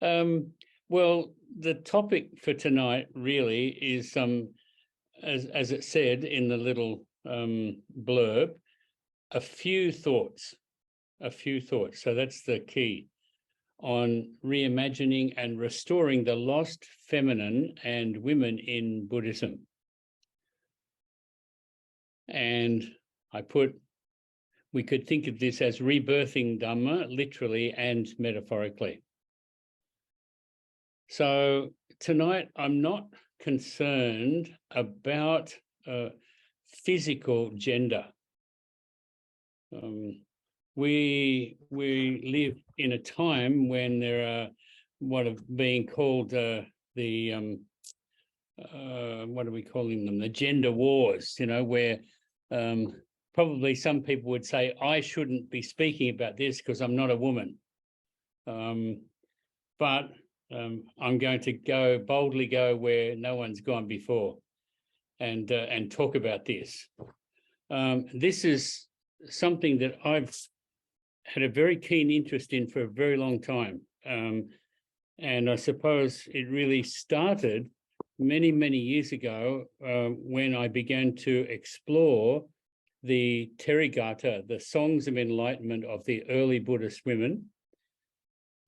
Well, the topic for tonight really is, as it said in the little blurb, a few thoughts. So that's the key on reimagining and restoring the lost feminine and women in Buddhism. And we could think of this as rebirthing Dhamma, literally and metaphorically. So tonight, I'm not concerned about physical gender. We live in a time when there are what are being called what are we calling them? The gender wars, where probably some people would say, I shouldn't be speaking about this because I'm not a woman. But I'm going to boldly go where no one's gone before and talk about this. This is something that I've had a very keen interest in for a very long time. And I suppose it really started many, many years ago when I began to explore the Therigatha, the songs of enlightenment of the early Buddhist women.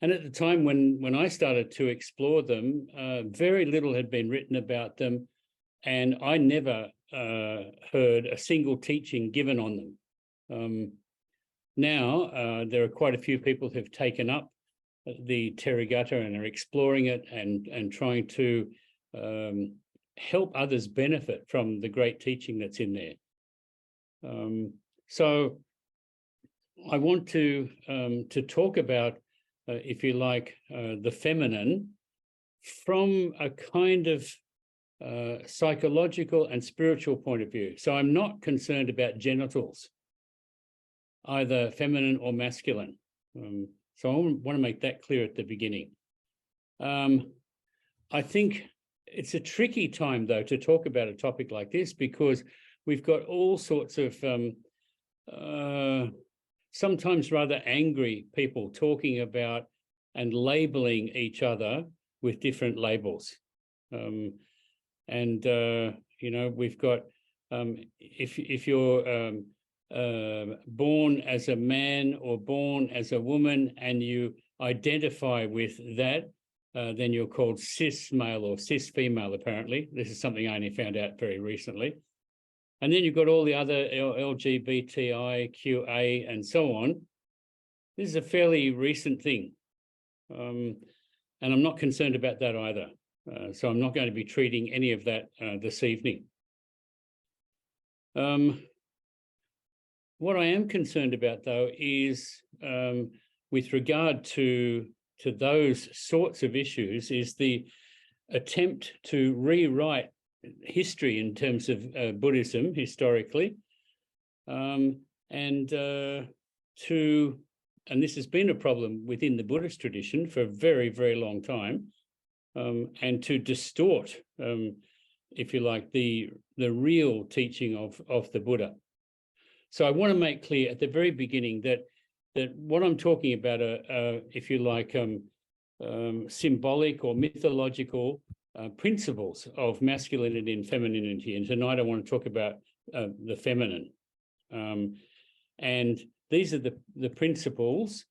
And at the time when I started to explore them, very little had been written about them, and I never heard a single teaching given on them. Now, there are quite a few people who've taken up the Therigatha and are exploring it and trying to help others benefit from the great teaching that's in there. So I want to talk about, if you like, the feminine from a kind of psychological and spiritual point of view. So I'm not concerned about genitals, either feminine or masculine. So I want to make that clear at the beginning. I think it's a tricky time, though, to talk about a topic like this because we've got all sorts of sometimes rather angry people talking about and labeling each other with different labels. We've got, if you're born as a man or born as a woman and you identify with that, then you're called cis male or cis female, apparently. This is something I only found out very recently. And then you've got all the other LGBTIQA and so on. This is a fairly recent thing. And I'm not concerned about that either. So I'm not going to be treating any of that this evening. What I am concerned about, though, is with regard to those sorts of issues is the attempt to rewrite history in terms of Buddhism historically, and this has been a problem within the Buddhist tradition for a very, very long time, and to distort, if you like, the real teaching of the Buddha. So I want to make clear at the very beginning that what I'm talking about are if you like, symbolic or mythological principles of masculinity and femininity. And tonight I want to talk about the feminine. And these are the principles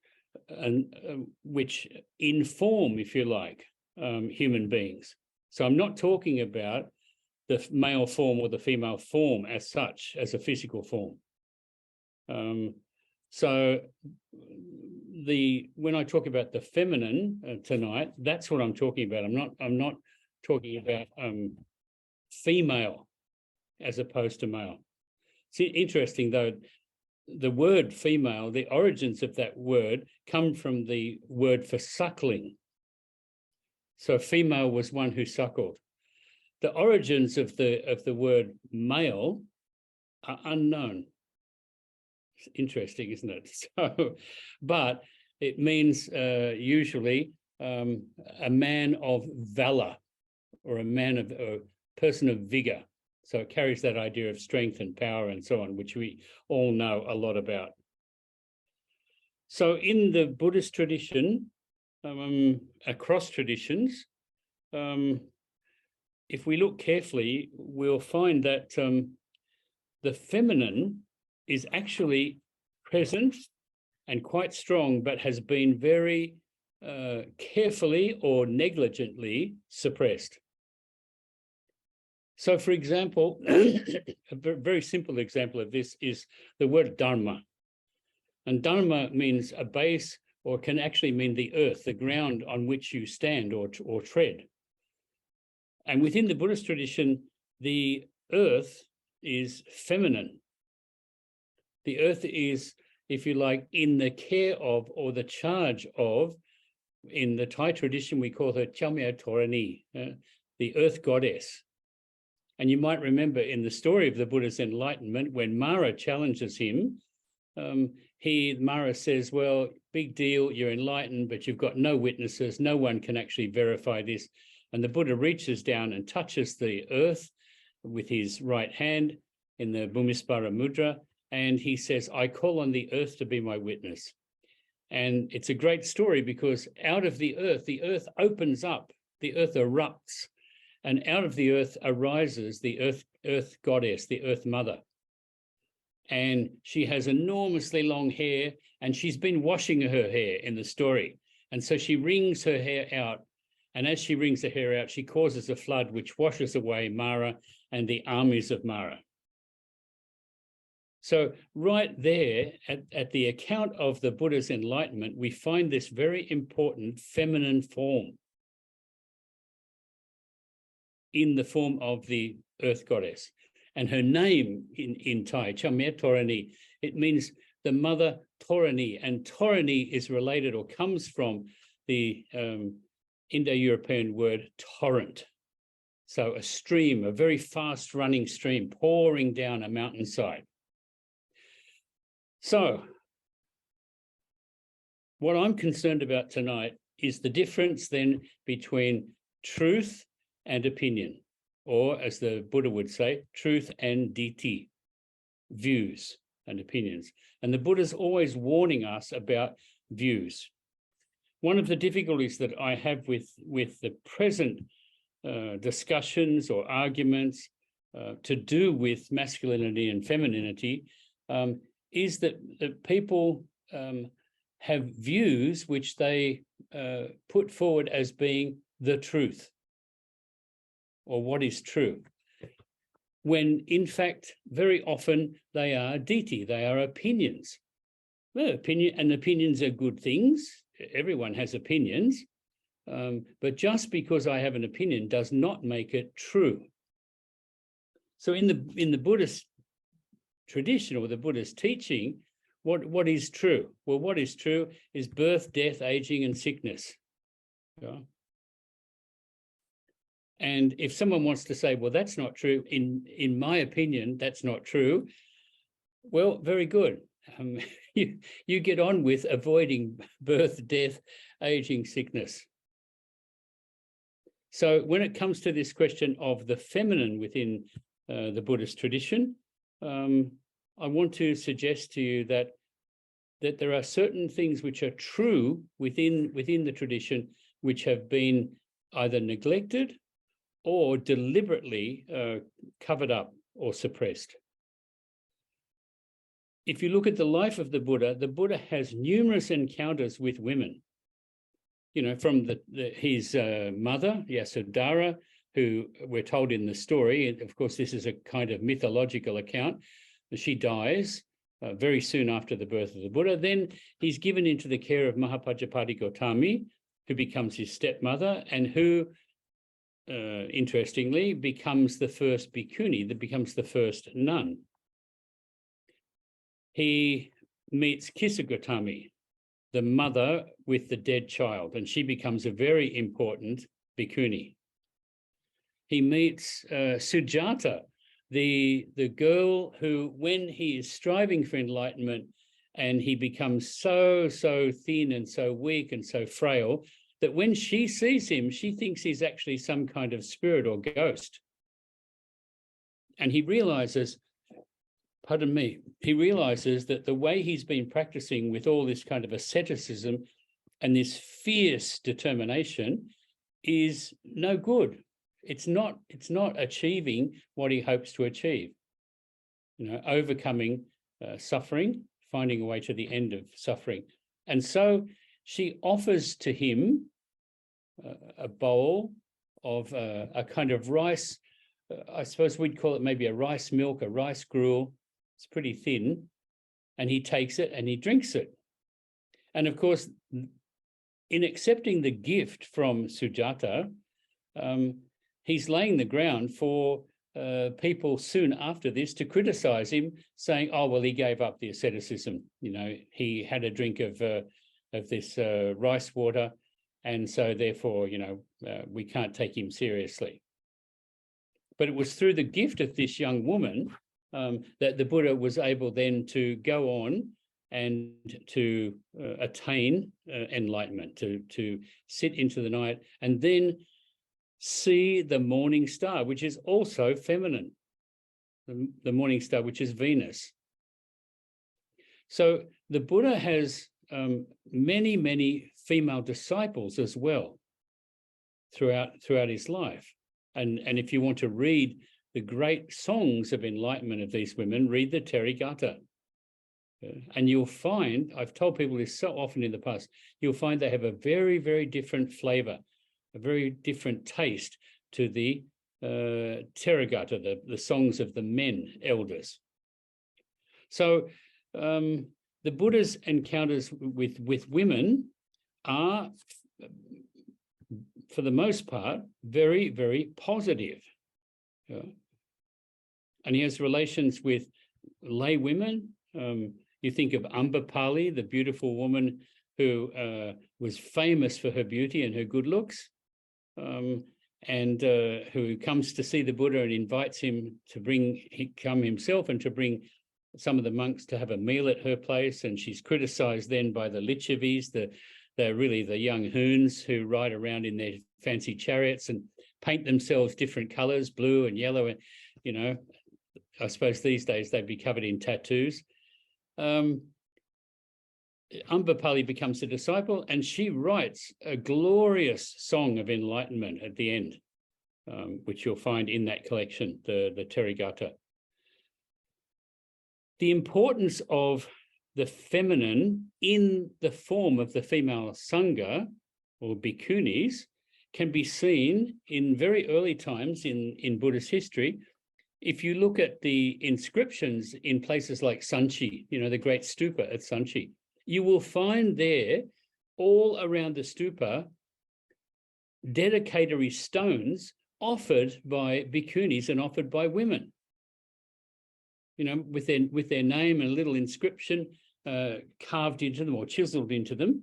which inform, if you like, human beings. So I'm not talking about the male form or the female form as such, as a physical form. So when I talk about the feminine tonight, that's what I'm talking about. I'm not talking about female as opposed to male. It's interesting, though, the word female, the origins of that word come from the word for suckling. So female was one who suckled. The origins of the word male are unknown. It's interesting, isn't it? So, but it means usually a man of valor or a person of vigor. So it carries that idea of strength and power and so on, which we all know a lot about. So in the Buddhist tradition, across traditions, if we look carefully, we'll find that the feminine is actually present and quite strong, but has been very carefully or negligently suppressed. So, for example, a very simple example of this is the word Dhamma. And Dhamma means a base, or can actually mean the earth, the ground on which you stand or tread. And within the Buddhist tradition, the earth is feminine. The earth is, if you like, in the care of or the charge of, in the Thai tradition, we call her Chamya Torani, the earth goddess. And you might remember in the story of the Buddha's enlightenment, when Mara challenges him, Mara says, well, big deal, you're enlightened, but you've got no witnesses, no one can actually verify this. And the Buddha reaches down and touches the earth with his right hand in the Bhumispara Mudra, and he says, I call on the earth to be my witness. And it's a great story because out of the earth opens up, the earth erupts, and out of the earth arises the earth goddess, the earth mother. And she has enormously long hair, and she's been washing her hair in the story. And so she wrings her hair out. And as she wrings her hair out, she causes a flood which washes away Mara and the armies of Mara. So right there, at the account of the Buddha's enlightenment, we find this very important feminine form in the form of the earth goddess. And her name in Thai, Chamya Torani, it means the mother Torani. And Torani is related or comes from the Indo-European word torrent. So a stream, a very fast running stream pouring down a mountainside. So what I'm concerned about tonight is the difference then between truth and opinion, or as the Buddha would say, truth and ditti, views and opinions. And the Buddha's always warning us about views. One of the difficulties that I have with the present discussions or arguments to do with masculinity and femininity is that people have views which they put forward as being the truth, or what is true, when in fact very often they are ditti, they are opinions. Well, opinions are good things. Everyone has opinions, but just because I have an opinion does not make it true. So in the Buddhist tradition or the Buddhist teaching, what is true? Well, what is true is birth, death, aging, and sickness. Yeah. And if someone wants to say, well, that's not true, in my opinion, that's not true, well, very good. You get on with avoiding birth, death, aging, sickness. So when it comes to this question of the feminine within the Buddhist tradition, I want to suggest to you that there are certain things which are true within the tradition which have been either neglected or deliberately covered up or suppressed. If you look at the life of the Buddha has numerous encounters with women. You know, from his mother, Yasodhara, who we're told in the story, and of course this is a kind of mythological account, she dies very soon after the birth of the Buddha. Then he's given into the care of Mahapajapati Gotami, who becomes his stepmother, and who, interestingly, becomes the first bhikkhuni, that becomes the first nun. He meets Kisagotami, the mother with the dead child, and she becomes a very important bhikkhuni. He meets Sujata, the girl who, when he is striving for enlightenment and he becomes so thin and so weak and so frail, that when she sees him, she thinks he's actually some kind of spirit or ghost. And he realizes, he realizes that the way he's been practicing with all this kind of asceticism And this fierce determination is no good. It's not achieving what he hopes to achieve. Overcoming suffering, finding a way to the end of suffering. And so she offers to him a bowl of a kind of rice. I suppose we'd call it maybe a rice milk, a rice gruel. It's pretty thin. And he takes it and he drinks it. And of course, in accepting the gift from Sujata, he's laying the ground for people soon after this to criticize him, saying, oh, well, he gave up the asceticism. He had a drink of this rice water, and so therefore, we can't take him seriously. But it was through the gift of this young woman that the Buddha was able then to go on and to attain enlightenment, to sit into the night and then see the morning star, which is also feminine, the morning star, which is Venus. So the Buddha has many, many female disciples as well throughout his life. And if you want to read the great songs of enlightenment of these women, read the Therigatha. And you'll find, I've told people this so often in the past, you'll find they have a very, very different flavor, a very different taste to the Therigatha, the songs of the men elders. So the Buddha's encounters with women are, for the most part, very, very positive. And he has relations with lay women. You think of Ambapali, the beautiful woman who was famous for her beauty and her good looks, and who comes to see the Buddha and invites him to come himself and to bring some of the monks to have a meal at her place. And she's criticized then by the Lichavis, they're really the young hoons who ride around in their fancy chariots and paint themselves different colors, blue and yellow. And, I suppose these days they'd be covered in tattoos. Ambapali becomes a disciple, and she writes a glorious song of enlightenment at the end, which you'll find in that collection, the Therigatha. The importance of the feminine in the form of the female Sangha or bhikkhunis can be seen in very early times in Buddhist history. If you look at the inscriptions in places like Sanchi, the great stupa at Sanchi, you will find there, all around the stupa, dedicatory stones offered by bhikkhunis and offered by women, with their name and a little inscription carved into them or chiseled into them.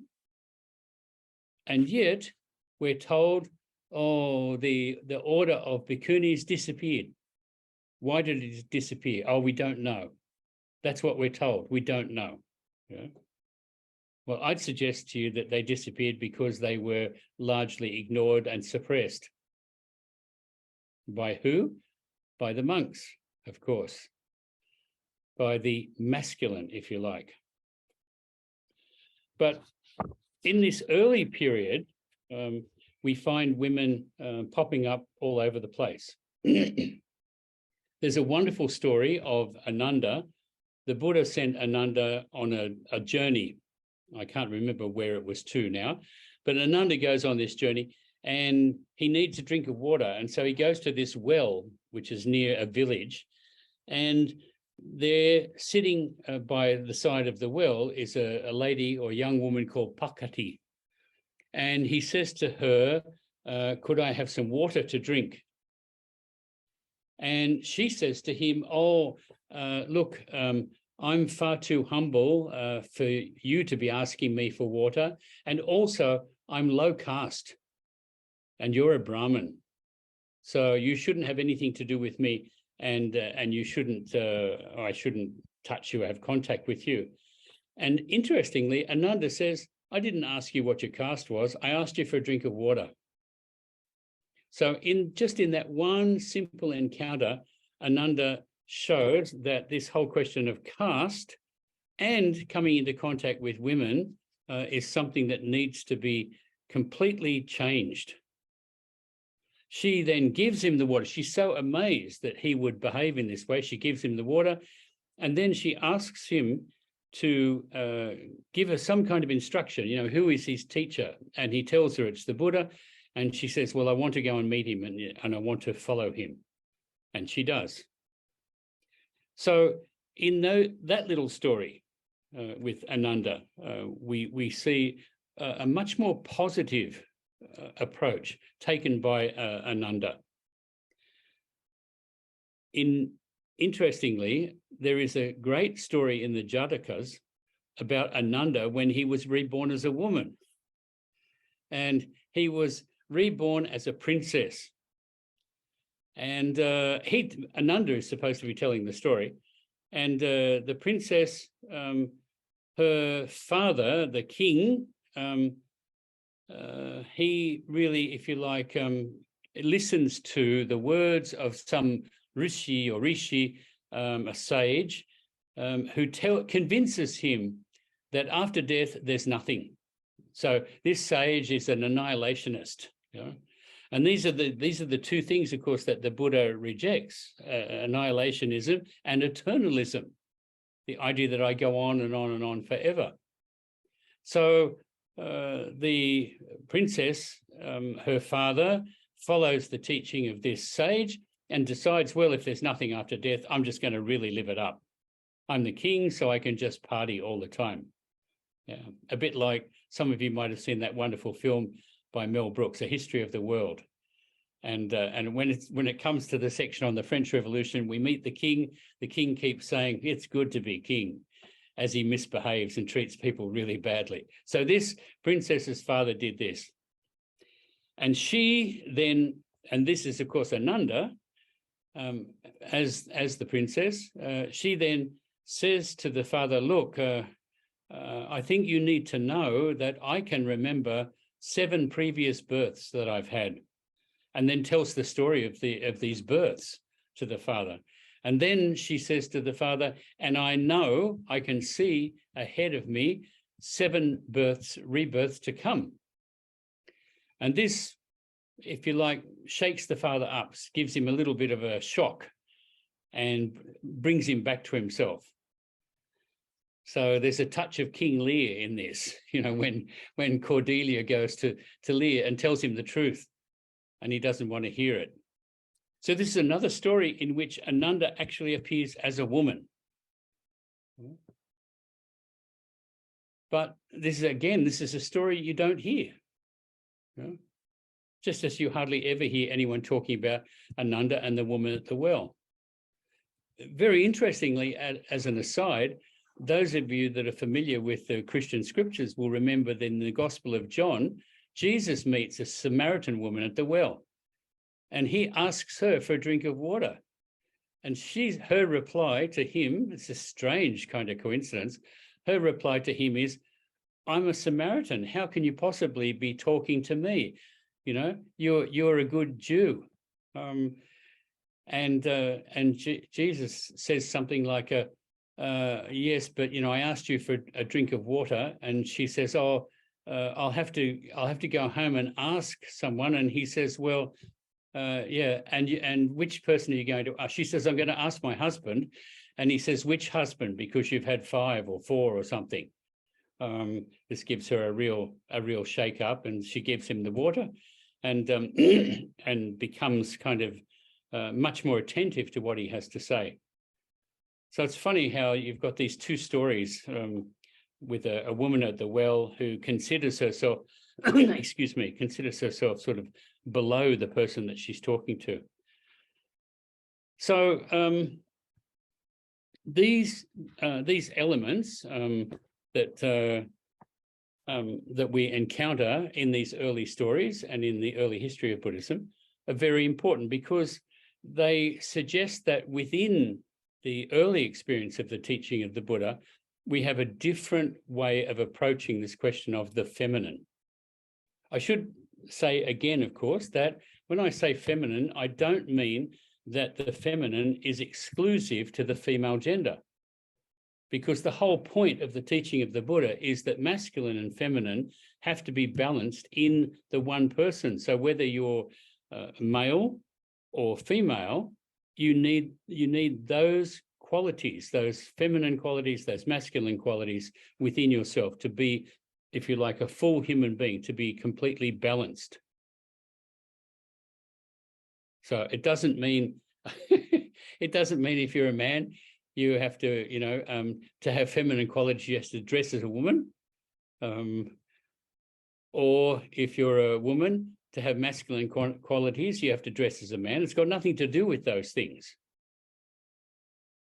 And yet we're told, oh, the order of bhikkhunis disappeared. Why did it disappear? Oh, we don't know. That's what we're told. We don't know. Well, I'd suggest to you that they disappeared because they were largely ignored and suppressed. By who? By the monks, of course. By the masculine, if you like. But in this early period, we find women popping up all over the place. There's a wonderful story of Ananda. The Buddha sent Ananda on a journey. I can't remember where it was to now, but Ananda goes on this journey and he needs a drink of water. And so he goes to this well, which is near a village, and there, sitting by the side of the well, is a lady or young woman called Pakati. And he says to her, could I have some water to drink? And she says to him, oh, look, I'm far too humble for you to be asking me for water. And also, I'm low caste and you're a Brahmin. So you shouldn't have anything to do with me, and you shouldn't, I shouldn't touch you or have contact with you. And interestingly, Ananda says, I didn't ask you what your caste was. I asked you for a drink of water. So just in that one simple encounter, Ananda showed that this whole question of caste and coming into contact with women is something that needs to be completely changed. She then gives him the water. She's so amazed that he would behave in this way. She gives him the water, and then she asks him to give her some kind of instruction, who is his teacher? And he tells her it's the Buddha. And she says, well, I want to go and meet him and I want to follow him. And she does. So in that little story with Ananda, we see a much more positive approach taken by Ananda. Interestingly, there is a great story in the Jatakas about Ananda when he was reborn as a woman. And he was reborn as a princess. And Ananda is supposed to be telling the story. And the princess, her father, the king, he really, if you like, listens to the words of some rishi, a sage, who convinces him that after death there's nothing. So this sage is an annihilationist, and these are the two things, of course, that the Buddha rejects: annihilationism and eternalism, the idea that I go on and on and on forever. So the princess, her father, follows the teaching of this sage and decides, well, if there's nothing after death, I'm just going to really live it up. I'm the king, so I can just party all the time. Yeah, a bit like some of you might have seen that wonderful film by Mel Brooks, A History of the World. And when it comes to the section on the French Revolution, we meet the king. The king keeps saying, it's good to be king, as he misbehaves and treats people really badly. So this princess's father did this. And she then, and this is, of course, Ananda, as the princess, she then says to the father, look, I think you need to know that I can remember 7 previous births that I've had, and then tells the story of these births to the father. And then she says to the father, and I know I can see ahead of me 7 rebirths to come. And this, if you like, shakes the father up, gives him a little bit of a shock and brings him back to himself. So there's a touch of King Lear in this, when Cordelia goes to Lear and tells him the truth, and he doesn't want to hear it. So this is another story in which Ananda actually appears as a woman. But this is a story you don't hear. Just as you hardly ever hear anyone talking about Ananda and the woman at the well. Very interestingly, as an aside, those of you that are familiar with the Christian scriptures will remember that in the Gospel of John, Jesus meets a Samaritan woman at the well, and he asks her for a drink of water. And her reply to him, it's a strange kind of coincidence, her reply to him is, I'm a Samaritan. How can you possibly be talking to me? You're a good Jew. Jesus says something like, yes, but I asked you for a drink of water, and she says, oh, I'll have to go home and ask someone. And he says, well, yeah, and which person are you going to ask? She says, I'm going to ask my husband. And he says, which husband? Because you've had 5 or 4 or something. This gives her a real shake up, and she gives him the water, and and becomes kind of much more attentive to what he has to say. So it's funny how you've got these 2 stories with a woman at the well who considers herself, considers herself sort of below the person that she's talking to. So these elements that we encounter in these early stories and in the early history of Buddhism are very important, because they suggest that within the early experience of the teaching of the Buddha, we have a different way of approaching this question of the feminine. I should say again, of course, that when I say feminine, I don't mean that the feminine is exclusive to the female gender. because the whole point of the teaching of the Buddha is that masculine and feminine have to be balanced in the one person. So whether you're male or female, you need those qualities, those feminine qualities, those masculine qualities within yourself to be, if you like, a full human being, to be completely balanced. So it doesn't mean it doesn't mean if you're a man, you have to, to have feminine qualities, you have to dress as a woman. Or if you're a woman, to have masculine qualities, you have to dress as a man. It's got nothing to do with those things.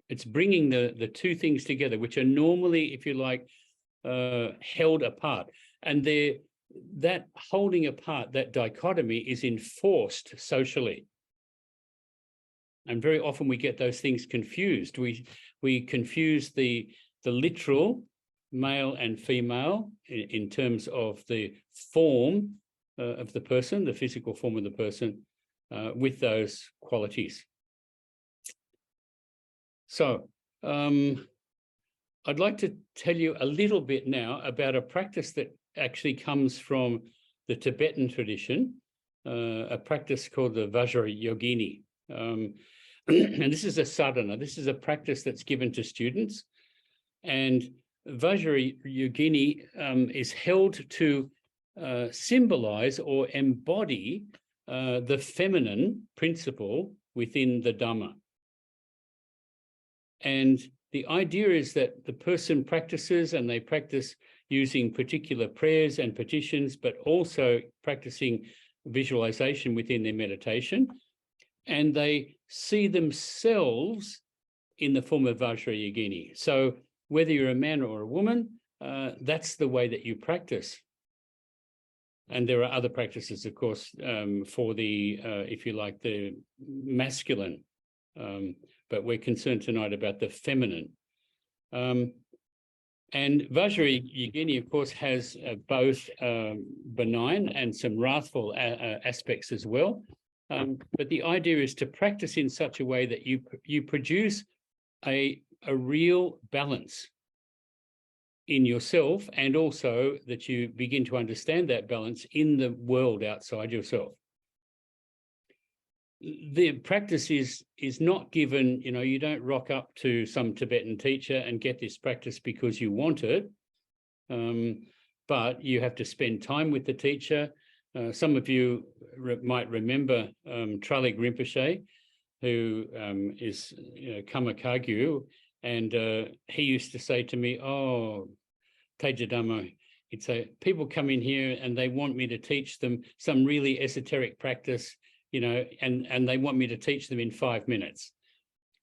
It's bringing the two things together, which are normally, if you like, held apart. And that holding apart, that dichotomy, is enforced socially. And very often we get those things confused. We confuse the literal male and female in terms of the form of the person, the physical form of the person, with those qualities. So I'd like to tell you a little bit now about a practice that actually comes from the Tibetan tradition, a practice called the Vajrayogini. And this is a sadhana. This is a practice that's given to students. And Vajrayogini is held to symbolize or embody the feminine principle within the Dhamma. And the idea is that the person practices, and they practice using particular prayers and petitions, but also practicing visualization within their meditation. And they see themselves in the form of Vajrayogini. So whether you're a man or a woman, that's the way that you practice. And there are other practices, of course, for the, if you like, the masculine. But we're concerned tonight about the feminine. And Vajrayogini, of course, has both benign and some wrathful aspects as well. But the idea is to practice in such a way that you produce a real balance in yourself, and also that you begin to understand that balance in the world outside yourself. The practice is not given, you don't rock up to some Tibetan teacher and get this practice because you want it, but you have to spend time with the teacher. Some of you might remember Tralig Rinpoche, who is Karma Kagyu, and he used to say to me, "Oh, Tejadhammo, people come in here and they want me to teach them some really esoteric practice, and they want me to teach them in 5 minutes.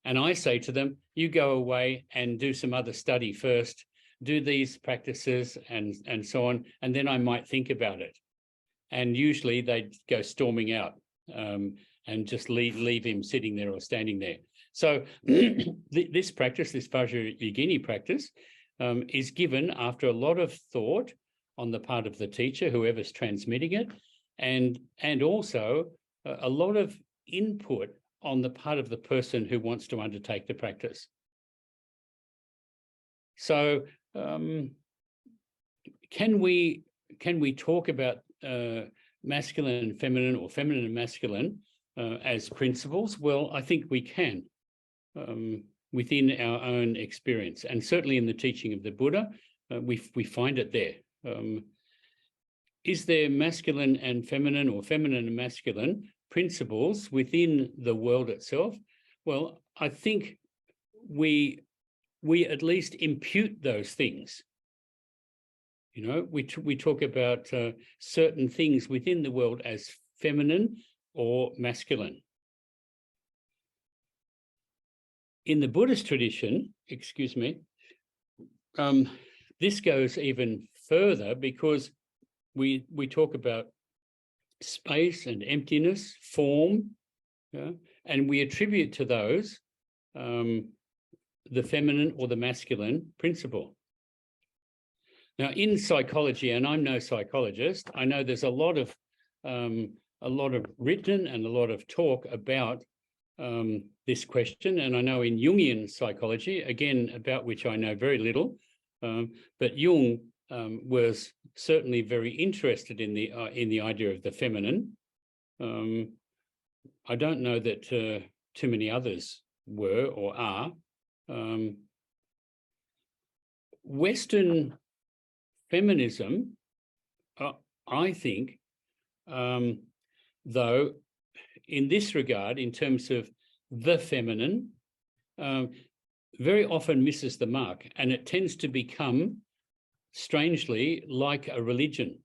And I say to them, you go away and do some other study first, do these practices and so on, and then I might think about it." And usually they go storming out and just leave him sitting there or standing there. So this practice, this Vajrayogini practice, is given after a lot of thought on the part of the teacher, whoever's transmitting it, and also a lot of input on the part of the person who wants to undertake the practice. So can we talk about masculine and feminine, or feminine and masculine as principles? Well, I think we can within our own experience, and certainly in the teaching of the Buddha, we find it there. Is there masculine and feminine, or feminine and masculine principles within the world itself? Well, I think we at least impute those things. We talk about certain things within the world as feminine or masculine. In the Buddhist tradition, this goes even further, because we talk about space and emptiness, form, and we attribute to those the feminine or the masculine principle. Now, in psychology, and I'm no psychologist, I know there's a lot of written and a lot of talk about this question. And I know in Jungian psychology, again, about which I know very little, but Jung was certainly very interested in the idea of the feminine. I don't know that too many others were or are. Western feminism, I think, though, in this regard, in terms of the feminine, very often misses the mark, and it tends to become, strangely, like a religion.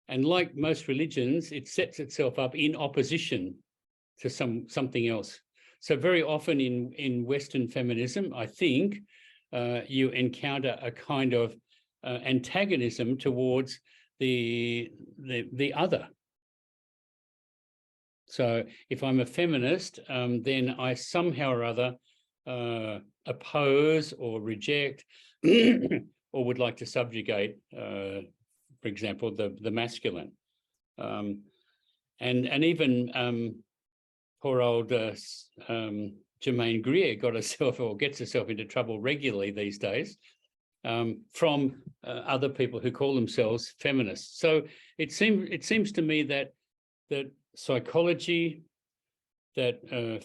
And like most religions, it sets itself up in opposition to something else. So very often in Western feminism, I think you encounter a kind of antagonism towards the other. So if I'm a feminist, then I somehow or other oppose or reject or would like to subjugate, for example, the masculine. And even poor old Germaine Greer got herself or gets herself into trouble regularly these days from other people who call themselves feminists. So it seems to me that psychology, that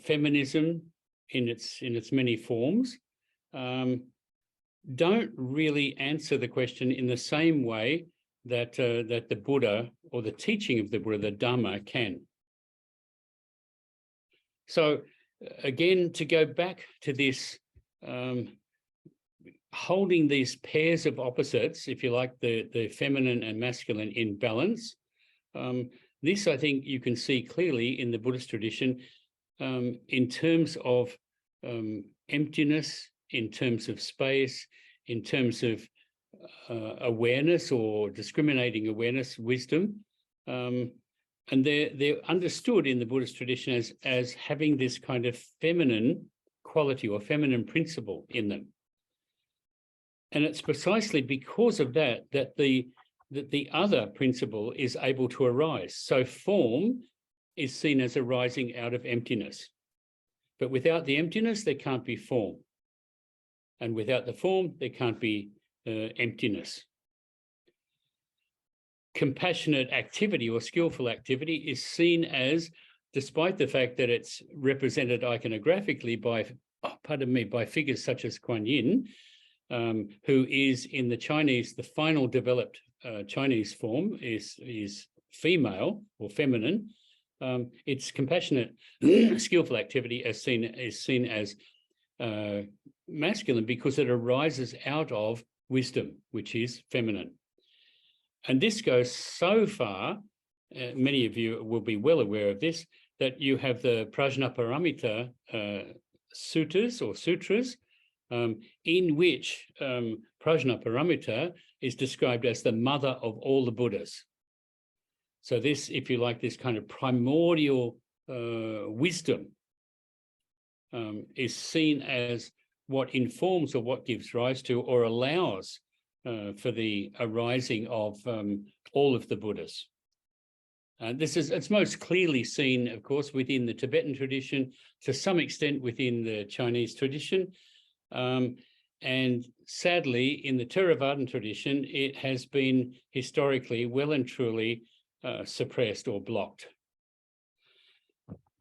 feminism in its many forms, don't really answer the question in the same way that the Buddha or the teaching of the Buddha, the Dhamma, can. So again, to go back to this, holding these pairs of opposites, if you like, the feminine and masculine in balance, this, I think, you can see clearly in the Buddhist tradition in terms of emptiness, in terms of space, in terms of awareness or discriminating awareness, wisdom. And they're understood in the Buddhist tradition as having this kind of feminine quality or feminine principle in them. And it's precisely because of that the other principle is able to arise. So form is seen as arising out of emptiness. But without the emptiness, there can't be form. And without the form, there can't be emptiness. Compassionate activity or skillful activity is seen as, despite the fact that it's represented iconographically by figures such as Kuan Yin, who is in the Chinese, the final developed Chinese form is female or feminine. It's compassionate, skillful activity is seen as masculine because it arises out of wisdom, which is feminine. And this goes so far, many of you will be well aware of this, that you have the Prajnaparamita sutras, in which Prajnaparamita is described as the mother of all the Buddhas. So this, if you like, this kind of primordial wisdom is seen as what informs or what gives rise to or allows for the arising of all of the Buddhas. It's most clearly seen, of course, within the Tibetan tradition, to some extent within the Chinese tradition. And sadly, in the Theravadan tradition, it has been historically well and truly suppressed or blocked.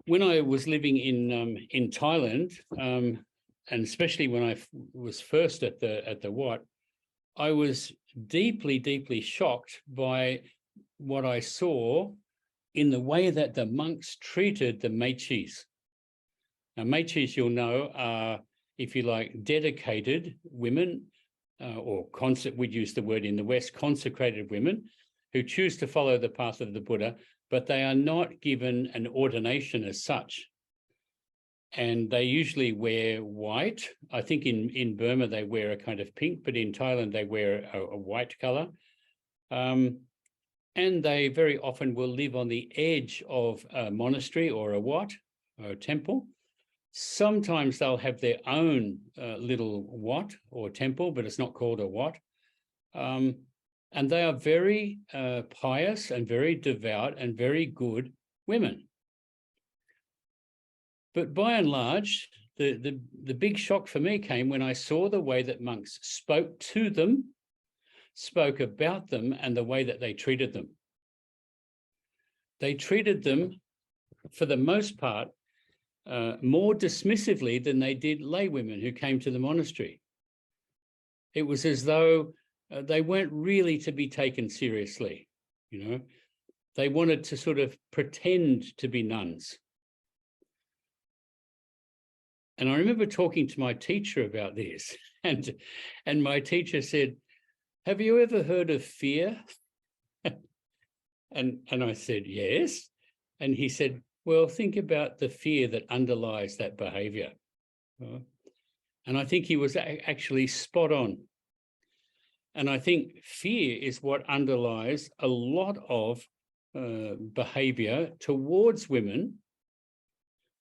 When I was living in Thailand, and especially when I was first at the Wat, I was deeply, deeply shocked by what I saw in the way that the monks treated the mechis. Now, mechis, you'll know, are, if you like, dedicated women, or we'd use the word in the West, consecrated women, who choose to follow the path of the Buddha, but they are not given an ordination as such. And they usually wear white. I think in Burma they wear a kind of pink, but in Thailand they wear a white color. And they very often will live on the edge of a monastery or a wat, or a temple. Sometimes they'll have their own little wat or temple, but it's not called a wat. And they are very pious and very devout and very good women. But by and large, the big shock for me came when I saw the way that monks spoke to them, spoke about them, and the way that they treated them. They treated them, for the most part, more dismissively than they did lay women who came to the monastery. It was as though they weren't really to be taken seriously, you know. They wanted to sort of pretend to be nuns. And I remember talking to my teacher about this, and my teacher said, "Have you ever heard of fear?" and I said, "Yes." And he said, "Well, think about the fear that underlies that behavior." And I think he was actually spot on. And I think fear is what underlies a lot of behavior towards women,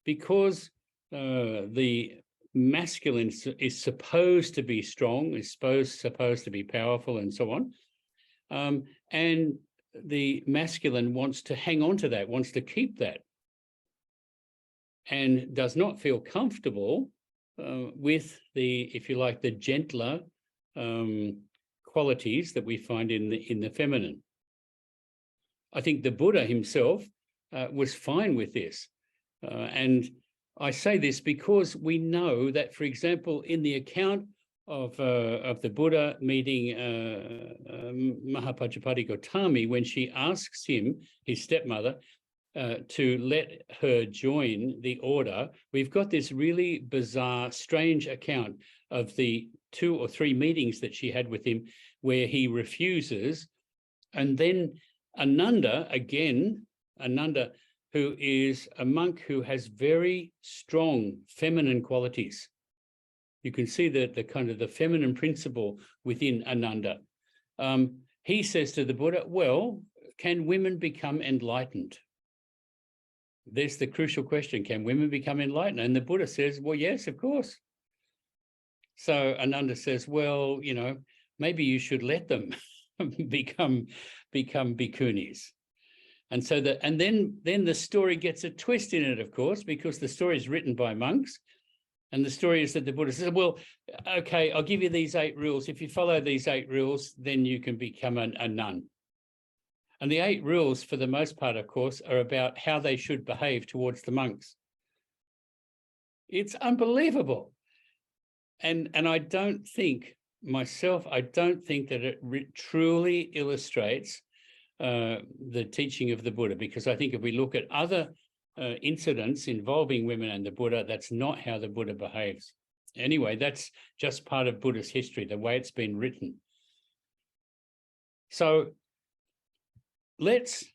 because the masculine is supposed to be strong, is supposed to be powerful, and so on. And the masculine wants to hang on to that, wants to keep that, and does not feel comfortable with the, if you like, the gentler qualities that we find in the feminine. I think the Buddha himself was fine with this. And I say this because we know that, for example, in the account of the Buddha meeting Mahapajapati Gautami, when she asks him, his stepmother, to let her join the order, we've got this really bizarre, strange account of the 2 or 3 meetings that she had with him where he refuses. And then Ananda, who is a monk who has very strong feminine qualities. You can see the kind of the feminine principle within Ananda. He says to the Buddha, "Well, can women become enlightened?" There's the crucial question: can women become enlightened? And the Buddha says, "Well, yes, of course." So Ananda says, "Well, you know, maybe you should let them become bhikkhunis." And so then the story gets a twist in it, of course, because the story is written by monks. And the story is that the Buddha says, "Well, okay, I'll give you these 8 rules. If you follow these 8 rules, then you can become a nun." And the 8 rules, for the most part, of course, are about how they should behave towards the monks. It's unbelievable. And I don't think that it truly illustrates the teaching of the Buddha, because I think if we look at other incidents involving women and the Buddha, that's not how the Buddha behaves. Anyway, that's just part of Buddha's history, the way it's been written. So let's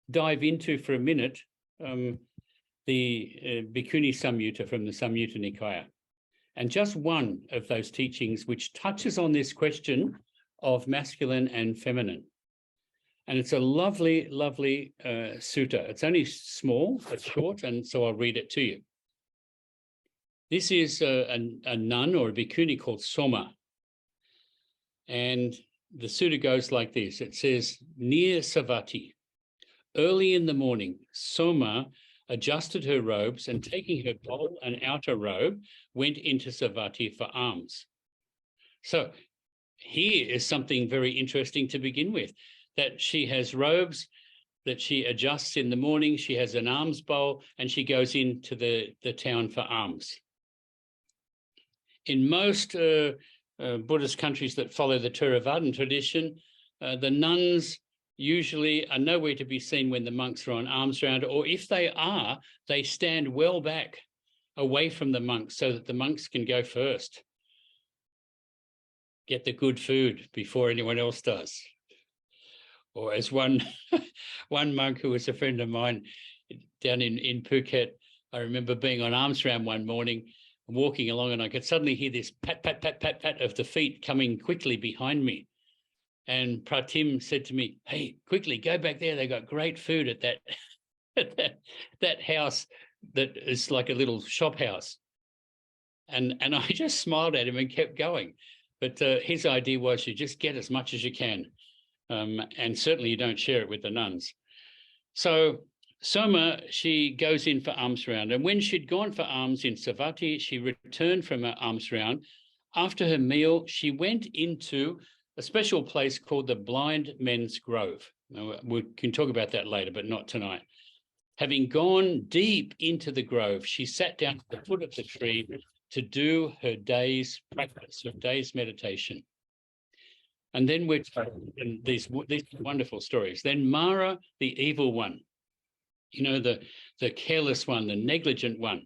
dive into, for a minute, the Bhikkhuni Samyutta from the Samyutta Nikaya. And just one of those teachings which touches on this question of masculine and feminine. And it's a lovely, lovely sutta. It's only small, but short, and so I'll read it to you. This is a nun or a bhikkhuni called Soma. And the sutta goes like this. It says, "Near Savatthi, early in the morning, Soma adjusted her robes and, taking her bowl and outer robe, went into Savatthi for alms." So here is something very interesting to begin with, that she has robes that she adjusts in the morning, she has an alms bowl, and she goes into the town for alms. In most Buddhist countries that follow the Theravadan tradition, the nuns usually are nowhere to be seen when the monks are on alms round, or if they are, they stand well back away from the monks so that the monks can go first, get the good food before anyone else does. Or as one monk who was a friend of mine down in Phuket, I remember being on alms round one morning, walking along, and I could suddenly hear this pat, pat, pat, pat, pat of the feet coming quickly behind me. And Pratim said to me, "Hey, quickly, go back there. They got great food at that house that is like a little shop house." And I just smiled at him and kept going. But his idea was you just get as much as you can. And certainly you don't share it with the nuns. So Soma, she goes in for alms round. And when she'd gone for alms in Savatthi, she returned from her alms round. After her meal, she went into a special place called the Blind Men's Grove. Now, we can talk about that later, but not tonight. Having gone deep into the grove, she sat down at the foot of the tree to do her day's practice, her day's meditation. And then we're told in these wonderful stories. Then Mara, the evil one, you know, the careless one, the negligent one,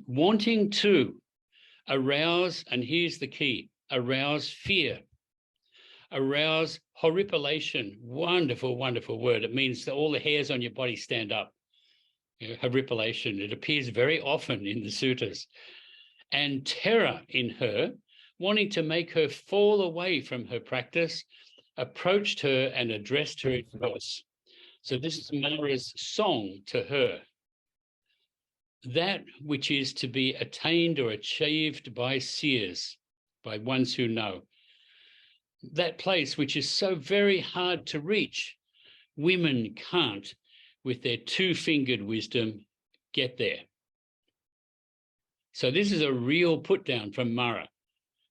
wanting to arouse, and here's the key, arouse fear, arouse horripilation. Wonderful, wonderful word. It means that all the hairs on your body stand up. You know, horripilation. It appears very often in the suttas. And terror in her, wanting to make her fall away from her practice, approached her and addressed her in verse. So this is Mara's song to her. That which is to be attained or achieved by seers, by ones who know. That place which is so very hard to reach, women can't, with their two-fingered wisdom, get there. So this is a real put down from Mara.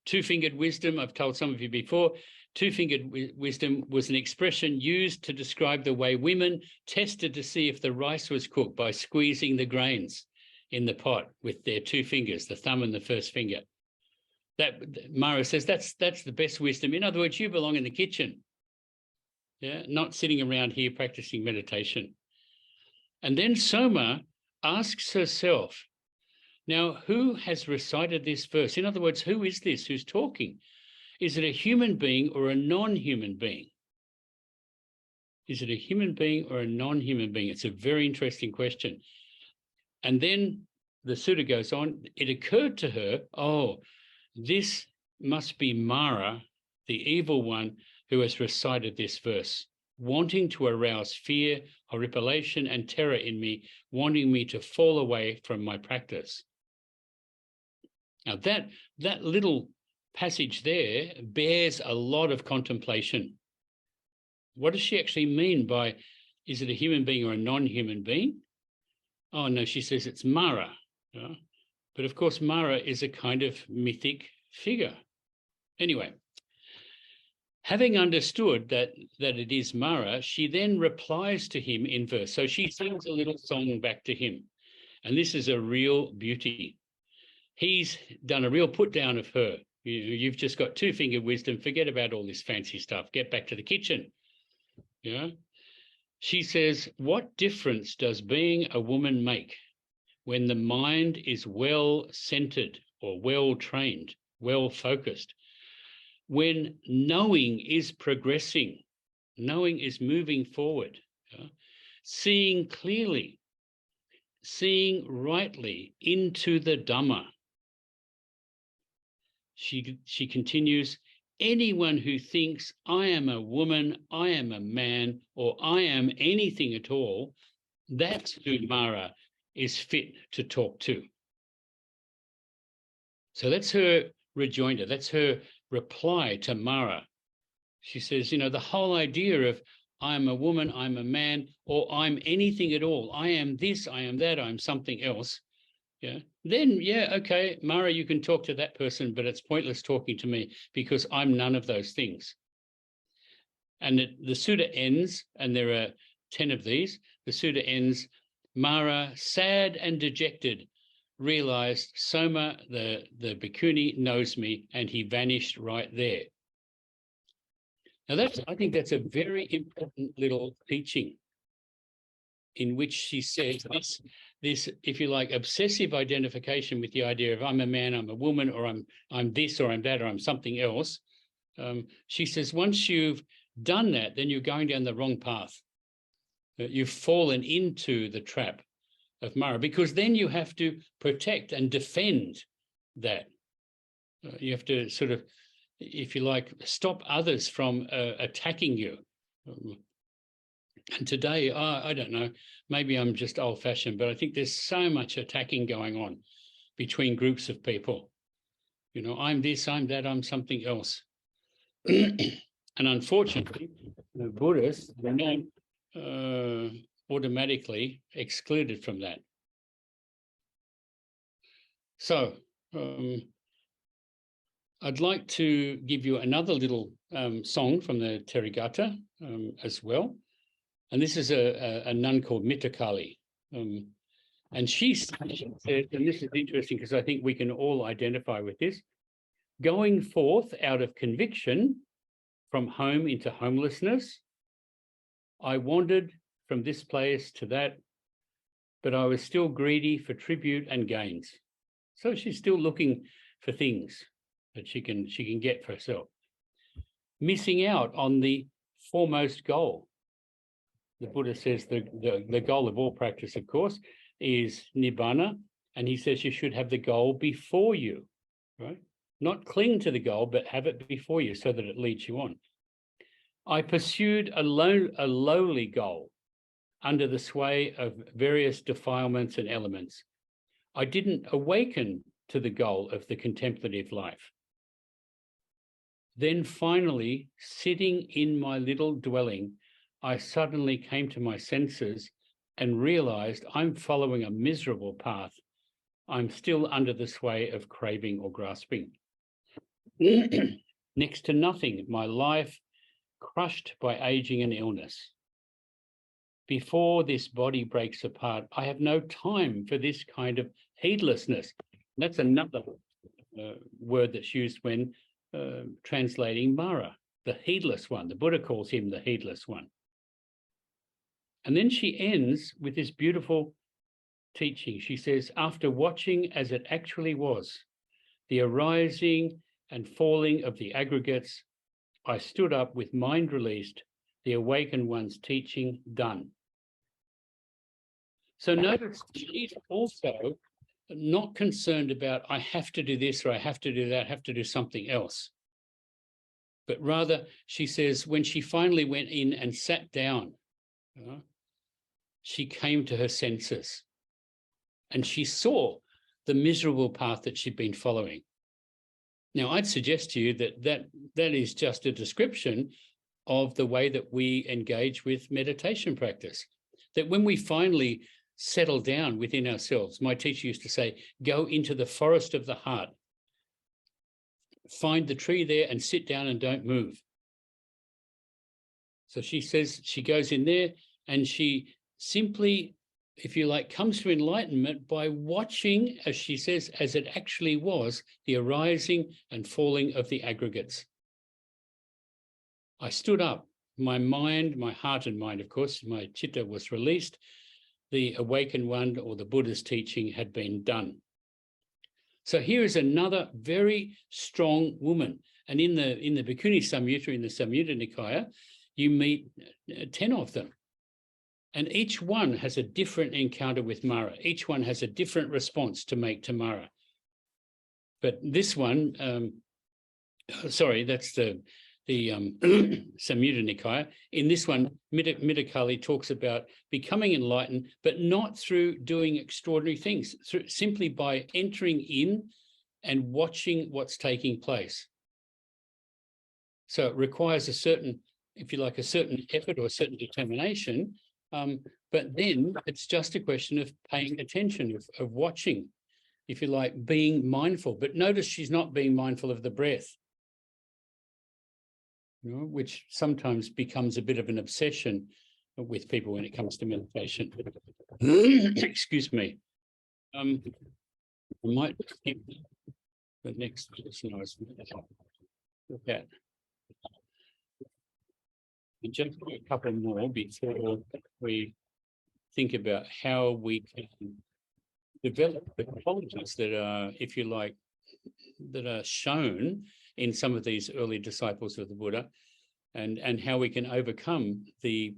Two-fingered wisdom, I've told some of you before, two-fingered wisdom was an expression used to describe the way women tested to see if the rice was cooked by squeezing the grains in the pot with their two fingers, the thumb and the first finger. That Mara says that's the best wisdom. In other words, you belong in the kitchen, yeah, not sitting around here practicing meditation. And then Soma asks herself, now, who has recited this verse? In other words, who is this who's talking? Is it a human being or a non-human being? Is it a human being or a non-human being? It's a very interesting question. And then the sutta goes on, it occurred to her, oh, this must be Mara, the evil one, who has recited this verse, wanting to arouse fear, horripilation, and terror in me, wanting me to fall away from my practice. Now, that little passage there bears a lot of contemplation. What does she actually mean by, is it a human being or a non-human being? Oh, no, she says it's Mara. Yeah? But of course, Mara is a kind of mythic figure. Anyway, having understood that it is Mara, she then replies to him in verse. So she sings a little song back to him. And this is a real beauty. He's done a real put down of her. You've just got two-fingered wisdom. Forget about all this fancy stuff. Get back to the kitchen. Yeah. She says, what difference does being a woman make when the mind is well-centered or well-trained, well-focused? When knowing is progressing, knowing is moving forward, yeah? Seeing clearly, seeing rightly into the Dhamma. She continues, anyone who thinks I am a woman, I am a man, or I am anything at all, that's who Mara is fit to talk to. So that's her rejoinder. That's her reply to Mara. She says, you know, the whole idea of I'm a woman, I'm a man, or I'm anything at all. I am this, I am that, I'm something else. Yeah. Then, yeah, okay, Mara, you can talk to that person, but it's pointless talking to me because I'm none of those things. And the sutta ends, and there are 10 of these. The sutta ends, Mara, sad and dejected, realized Soma, the bhikkhuni, knows me, and he vanished right there. Now, I think that's a very important little teaching in which she says this, if you like, obsessive identification with the idea of I'm a man, I'm a woman, or I'm this, or I'm that, or I'm something else. She says, once you've done that, then you're going down the wrong path. You've fallen into the trap of Mara, because then you have to protect and defend that. You have to sort of, if you like, stop others from attacking you. And today, I don't know, maybe I'm just old-fashioned, but I think there's so much attacking going on between groups of people. You know, I'm this, I'm that, I'm something else. And unfortunately, the Buddhists, they're not automatically excluded from that. So I'd like to give you another little song from the Therigatha as well. And this is a nun called Mittakali. And she said, and this is interesting because I think we can all identify with this, going forth out of conviction from home into homelessness, I wandered from this place to that, but I was still greedy for tribute and gains. So she's still looking for things that she can get for herself. Missing out on the foremost goal. The Buddha says the goal of all practice, of course, is nibbana, and he says you should have the goal before you, right? Not cling to the goal, but have it before you so that it leads you on. I pursued a lowly goal under the sway of various defilements and elements. I didn't awaken to the goal of the contemplative life. Then finally, sitting in my little dwelling, I suddenly came to my senses and realized I'm following a miserable path. I'm still under the sway of craving or grasping. Next to nothing, my life crushed by aging and illness. Before this body breaks apart, I have no time for this kind of heedlessness. That's another word that's used when translating Mara, the heedless one. The Buddha calls him the heedless one. And then she ends with this beautiful teaching. She says, after watching as it actually was, the arising and falling of the aggregates, I stood up with mind released, the awakened one's teaching done. So notice she's also not concerned about, I have to do this or I have to do that, have to do something else. But rather, she says, when she finally went in and sat down, she came to her senses and she saw the miserable path that she'd been following. Now, I'd suggest to you that is just a description of the way that we engage with meditation practice. That when we finally settle down within ourselves, my teacher used to say, go into the forest of the heart, find the tree there and sit down and don't move. So she says she goes in there and she simply, if you like, comes to enlightenment by watching, as she says, as it actually was, the arising and falling of the aggregates. I stood up, my mind, my heart and mind, of course, my chitta was released. The awakened one or the Buddha's teaching had been done. So here is another very strong woman. And in the Bhikkhuni Samyutta, in the Samyutta Nikaya, you meet 10 of them. And each one has a different encounter with Mara. Each one has a different response to make to Mara. But this one, that's the Samyutta Nikaya. In this one, Mittakali talks about becoming enlightened, but not through doing extraordinary things, simply by entering in and watching what's taking place. So it requires a certain, if you like, a certain effort or a certain determination, but then it's just a question of paying attention, of watching, if you like, being mindful. But notice she's not being mindful of the breath, which sometimes becomes a bit of an obsession with people when it comes to meditation. Excuse me. I might skip the next person I was look at. And just a couple more before we think about how we can develop the qualities that are, if you like, that are shown in some of these early disciples of the Buddha, and how we can overcome the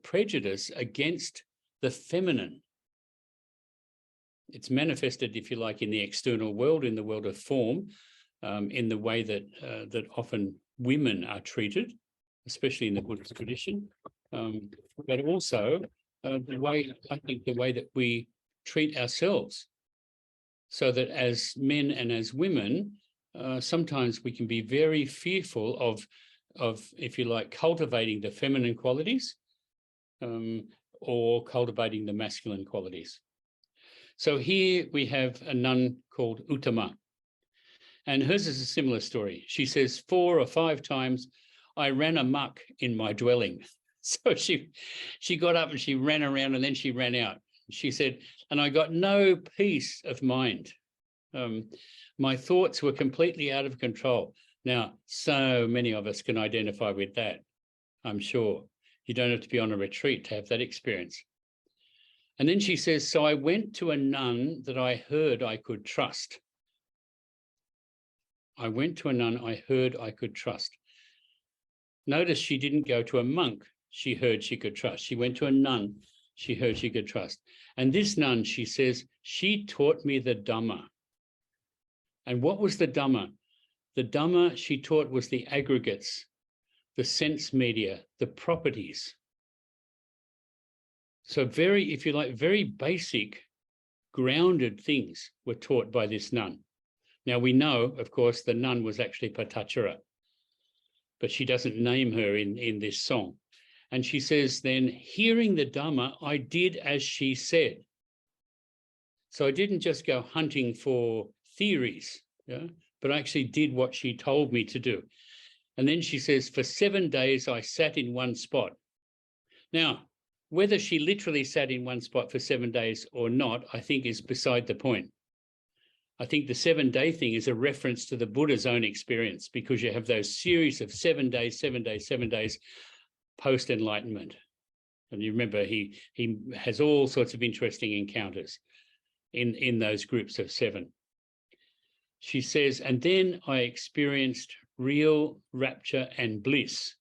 prejudice against the feminine. It's manifested, if you like, in the external world, in the world of form, in the way that often women are treated, especially in the Buddhist tradition, but also the way that we treat ourselves, so that as men and as women, sometimes we can be very fearful of, if you like, cultivating the feminine qualities, or cultivating the masculine qualities. So here we have a nun called Uttama, and hers is a similar story. She says 4 or 5 times I ran amok in my dwelling. So she got up and she ran around and then she ran out. She said, and I got no peace of mind. My thoughts were completely out of control. Now, so many of us can identify with that, I'm sure. You don't have to be on a retreat to have that experience. And then she says, so I went to a nun that I heard I could trust. I went to a nun I heard I could trust. Notice she didn't go to a monk she heard she could trust. She went to a nun she heard she could trust. And this nun, she says, she taught me the Dhamma. And what was the Dhamma? The Dhamma she taught was the aggregates, the sense media, the properties. So very, if you like, very basic, grounded things were taught by this nun. Now we know, of course, the nun was actually Patachara, but she doesn't name her in this song. And she says, then, hearing the Dhamma, I did as she said. So I didn't just go hunting for theories, but I actually did what she told me to do. And then she says, for 7 days, I sat in one spot. Now, whether she literally sat in one spot for 7 days or not, I think is beside the point. I think the 7-day thing is a reference to the Buddha's own experience, because you have those series of 7 days, 7 days, 7 days post-enlightenment. And you remember he has all sorts of interesting encounters in those groups of 7. She says, and then I experienced real rapture and bliss.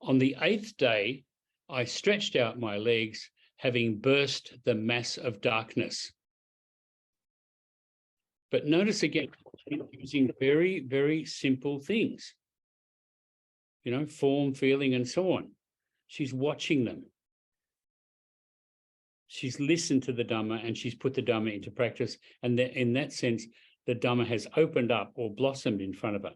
On the 8th day, I stretched out my legs, having burst the mass of darkness. But notice again, using very, very simple things, form, feeling, and so on. She's watching them. She's listened to the Dhamma and she's put the Dhamma into practice. And in that sense, the Dhamma has opened up or blossomed in front of her.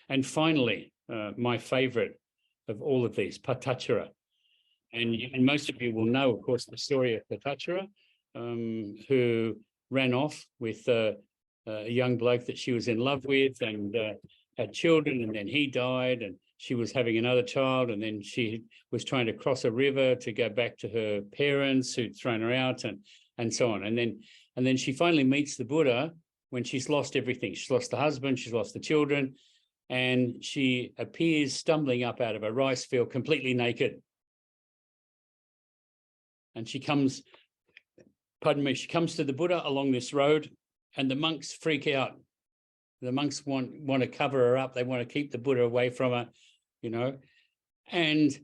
And finally, my favorite of all of these, Patachara. And most of you will know, of course, the story of Patachara, who ran off with a young bloke that she was in love with and had children, and then he died, and she was having another child, and then she was trying to cross a river to go back to her parents who'd thrown her out, and so on. And then she finally meets the Buddha when she's lost everything. She's lost the husband, she's lost the children, and she appears stumbling up out of a rice field completely naked. And she comes to the Buddha along this road, and the monks freak out. The monks want to cover her up. They want to keep the Buddha away from her, And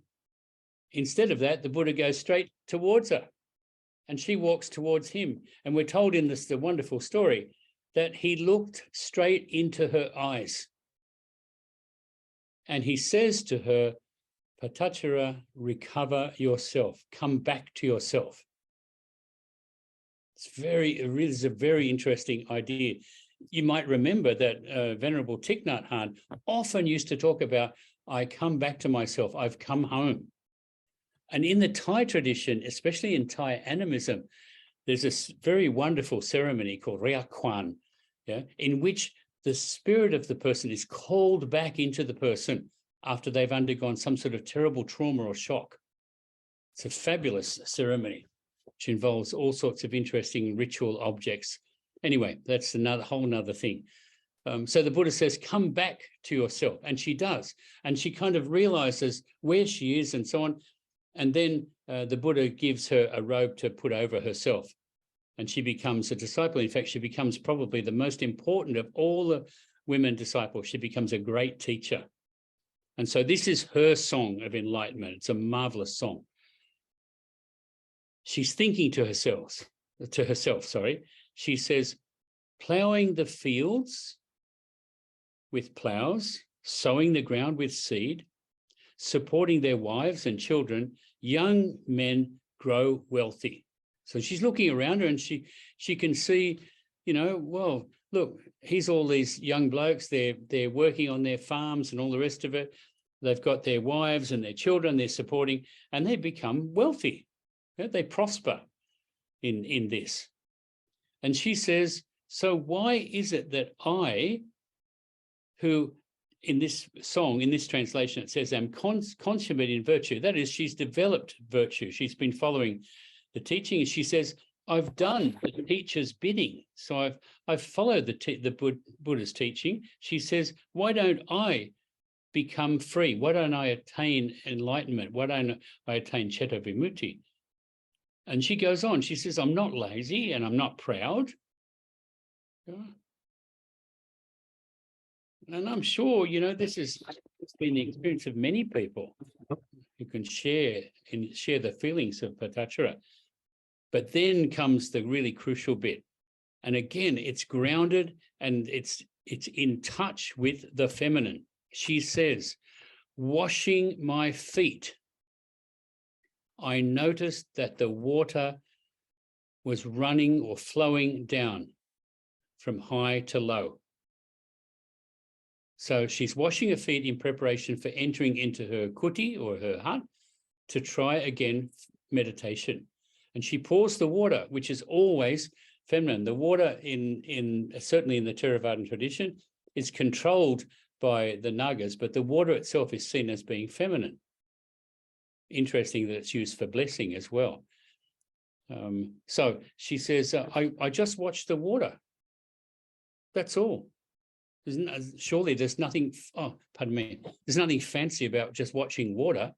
instead of that, the Buddha goes straight towards her, and she walks towards him. And we're told in the wonderful story that he looked straight into her eyes. And he says to her, Patachara, recover yourself. Come back to yourself. It is a very interesting idea. You might remember that Venerable Thich Nhat Hanh often used to talk about, I come back to myself, I've come home. And in the Thai tradition, especially in Thai animism, there's a very wonderful ceremony called Ria Kwan, in which the spirit of the person is called back into the person after they've undergone some sort of terrible trauma or shock. It's a fabulous ceremony, which involves all sorts of interesting ritual objects. Anyway, that's whole nother thing. So the Buddha says, come back to yourself. And she does. And she kind of realizes where she is and so on. And then the Buddha gives her a robe to put over herself. And she becomes a disciple. In fact, she becomes probably the most important of all the women disciples. She becomes a great teacher. And so this is her song of enlightenment. It's a marvelous song. She's thinking to herself. She says, ploughing the fields with ploughs, sowing the ground with seed, supporting their wives and children, young men grow wealthy. So she's looking around her and she can see, well, look, here's all these young blokes, they're working on their farms and all the rest of it. They've got their wives and their children they're supporting, and they become wealthy. They prosper in this. And she says, so why is it that I, who in this song, in this translation, it says, I'm consummate in virtue. That is, she's developed virtue. She's been following the teaching. And she says, I've done the teacher's bidding. So I've followed the Buddha's teaching. She says, why don't I become free? Why don't I attain enlightenment? Why don't I attain Cetta Vimutti? And she goes on, she says, I'm not lazy and I'm not proud. And I'm sure, this has been the experience of many people who can share the feelings of Patachara. But then comes the really crucial bit. And again, it's grounded and it's in touch with the feminine. She says, washing my feet, I noticed that the water was running or flowing down from high to low. So she's washing her feet in preparation for entering into her kuti or her hut to try again meditation. And she pours the water, which is always feminine. The water certainly in the Theravadan tradition is controlled by the Nagas, but the water itself is seen as being feminine. Interesting that it's used for blessing as well. So she says, I just watched the water. That's all. Surely there's nothing, there's nothing fancy about just watching water.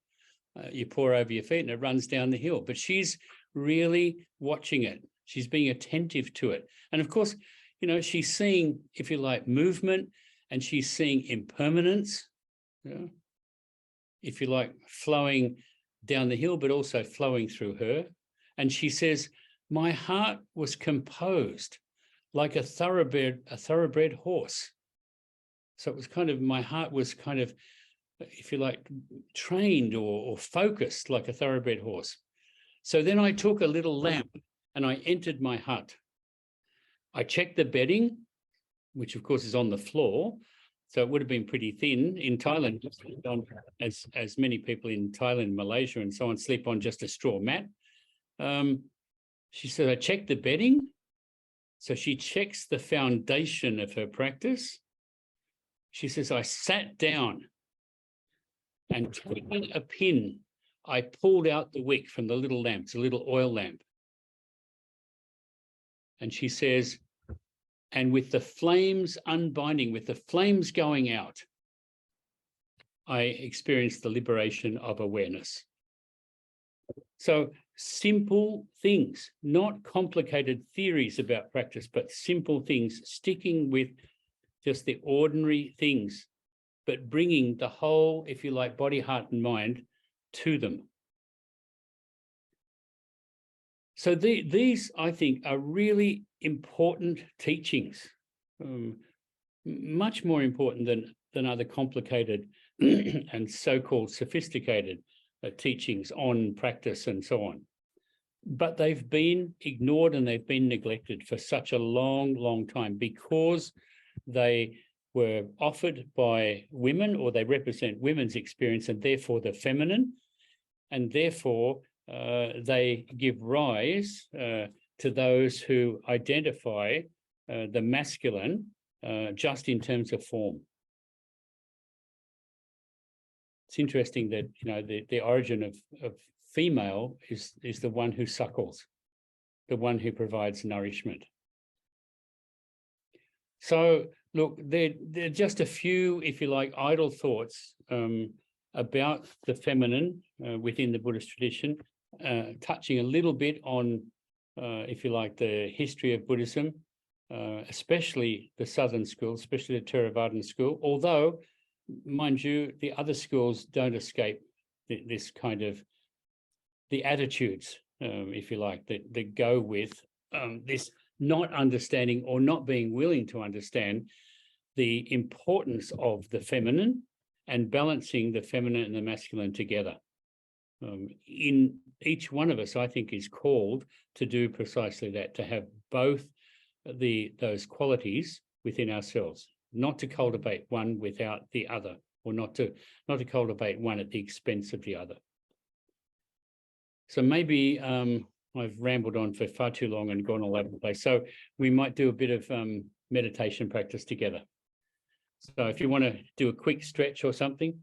You pour over your feet and it runs down the hill. But she's really watching it. She's being attentive to it. And of course, she's seeing, if you like, movement, and she's seeing impermanence, if you like, flowing down the hill, but also flowing through her. And she says, my heart was composed like a thoroughbred horse. So it was my heart was if you like, trained or focused like a thoroughbred horse. So then I took a little lamp and I entered my hut. I checked the bedding, which of course is on the floor. So it would have been pretty thin. In Thailand, as many people in Thailand, Malaysia, and so on, sleep on just a straw mat. She said, I checked the bedding. So she checks the foundation of her practice. She says, I sat down and taking a pin, I pulled out the wick from the little lamp, it's a little oil lamp. And she says, and with the flames unbinding, with the flames going out, I experienced the liberation of awareness. So simple things, not complicated theories about practice, but simple things, sticking with just the ordinary things, but bringing the whole, if you like, body, heart, and mind to them. So these, I think, are really important teachings, much more important than other complicated and so-called sophisticated teachings on practice and so on. But they've been ignored and they've been neglected for such a long, long time because they were offered by women, or they represent women's experience and therefore the feminine, and therefore they give rise to those who identify the masculine just in terms of form. It's interesting that the origin of female is the one who suckles, the one who provides nourishment. So look, there are just a few, if you like, idle thoughts about the feminine within the Buddhist tradition, touching a little bit on, if you like, the history of Buddhism, especially the Southern school, especially the Theravadan school, although, mind you, the other schools don't escape this kind of, the attitudes, if you like, that go with this not understanding or not being willing to understand the importance of the feminine and balancing the feminine and the masculine together. In each one of us, I think, is called to do precisely that, to have both those qualities within ourselves, not to cultivate one without the other, or not to cultivate one at the expense of the other. So maybe I've rambled on for far too long and gone all over the place. So we might do a bit of meditation practice together. So if you want to do a quick stretch or something,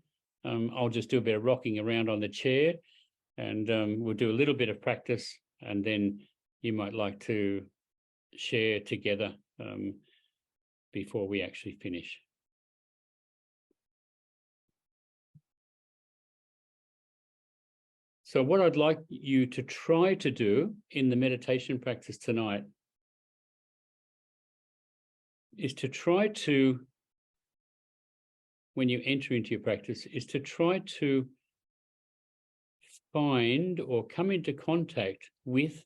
I'll just do a bit of rocking around on the chair, and we'll do a little bit of practice, and then you might like to share together before we actually finish. So what I'd like you to try to do in the meditation practice tonight is to try to, when you enter into your practice, is to try to find or come into contact with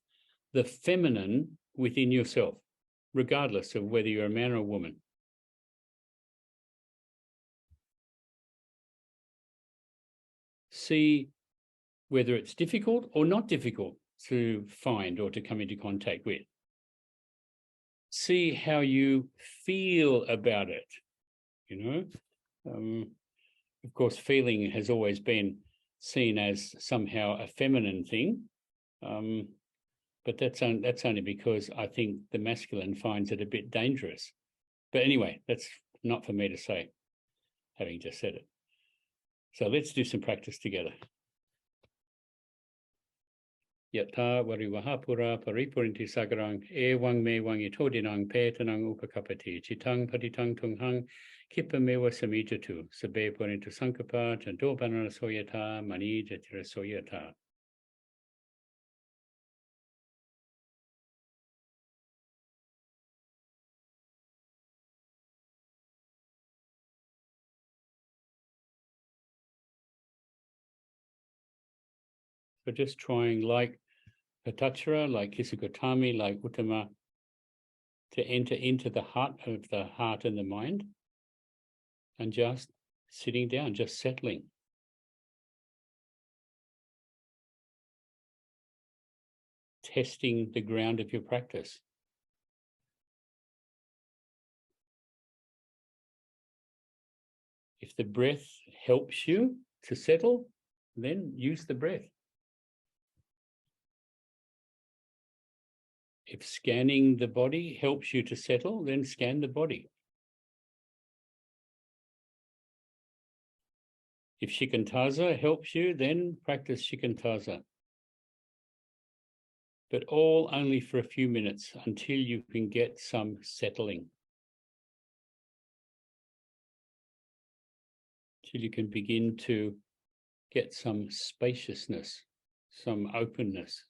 the feminine within yourself, regardless of whether you're a man or a woman. See whether it's difficult or not difficult to find or to come into contact with. See how you feel about it, you know. Of course, feeling has always been seen as somehow a feminine thing, but that's only because I think the masculine finds it a bit dangerous. But anyway, that's not for me to say, having just said it. So let's do some practice together. Yata varivahapura paripurinti sagarang ewang me wang itodinang petanang upakapati chitang patitang tunghang kipamewa samijatu sabe purintu sankapa chandobanana soyata mani jatira soyata. So just trying like Patachara, like Kisugotami, like Uttama, to enter into the heart of the heart and the mind, and just sitting down, just settling. Testing the ground of your practice. If the breath helps you to settle, then use the breath. If scanning the body helps you to settle, then scan the body. If shikantaza helps you, then practice shikantaza. But all only for a few minutes until you can get some settling. Till you can begin to get some spaciousness, some openness.